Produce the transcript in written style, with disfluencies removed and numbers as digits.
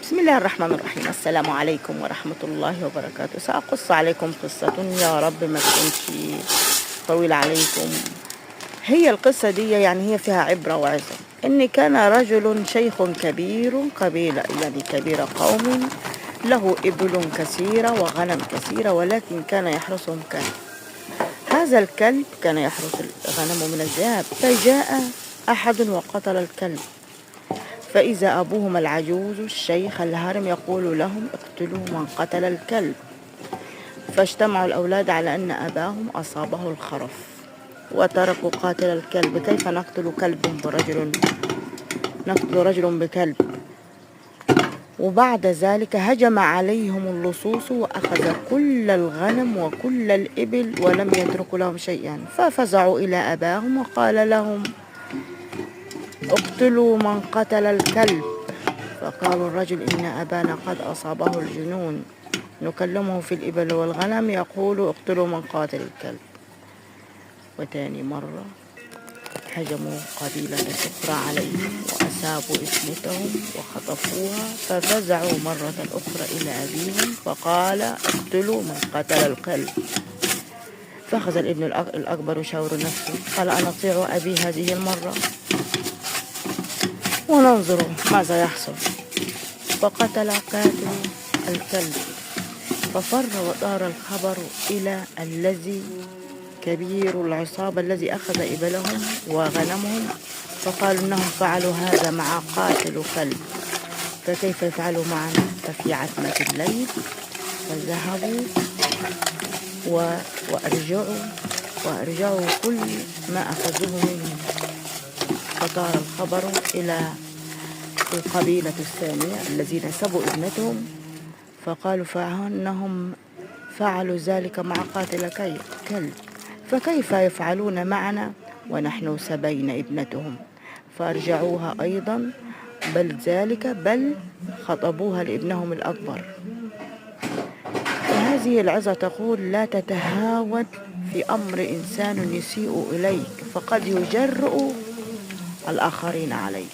بسم الله الرحمن الرحيم. السلام عليكم ورحمة الله وبركاته. سأقص عليكم قصة يا رب ما تكونش طويلة عليكم. هي القصة دي يعني هي فيها عبرة وعظة. إن كان رجل شيخ كبير قبيلة، يعني كبير قوم، له إبل كثيرة وغنم كثيرة، ولكن كان يحرسهم كلب. هذا الكلب كان يحرس الغنم من الذئاب، فجاء أحد وقتل الكلب. فإذا أبوهما العجوز الشيخ الهرم يقول لهم: اقتلوا من قتل الكلب. فاجتمعوا الأولاد على أن أباهم أصابه الخرف وتركوا قاتل الكلب. كيف نقتل رجل بكلب؟ وبعد ذلك هجم عليهم اللصوص وأخذ كل الغنم وكل الإبل ولم يتركوا لهم شيئا. ففزعوا إلى أباهم وقال لهم: اقتلوا من قتل الكلب. فقالوا الرجل: إن أبانا قد أصابه الجنون، نكلمه في الإبل والغنم يقول: اقتلوا من قاتل الكلب. وتاني مرة هجموا قبيلة أخرى عليهم وأسابوا ابنتهم وخطفوها. ففزعوا مرة أخرى إلى أبيهم فقال: اقتلوا من قتل الكلب. فأخذ الابن الأكبر يشاور نفسه، قال: أنا أطيع أبي هذه المرة وننظر ماذا يحصل. فقتل قاتل الكلب. ففر ودار الخبر إلى الذي كبير العصابة الذي أخذ إبلهم وغنمهم، فقالوا إنهم فعلوا هذا مع قاتل كلب، فكيف يفعلوا معنا؟ ففي عتمة الليل فذهبوا وأرجعوا كل ما أخذوه منهم. فطار الخبر إلى القبيلة الثانية الذين سبوا ابنتهم، فقالوا فإنهم فعلوا ذلك مع قاتل كلب، فكيف يفعلون معنا ونحن سبينا ابنتهم؟ فارجعوها أيضا، بل خطبوها لابنهم الأكبر. فهذه العظة تقول: لا تتهاون في أمر إنسان يسيء إليك، فقد يجرؤ الآخرين عليك.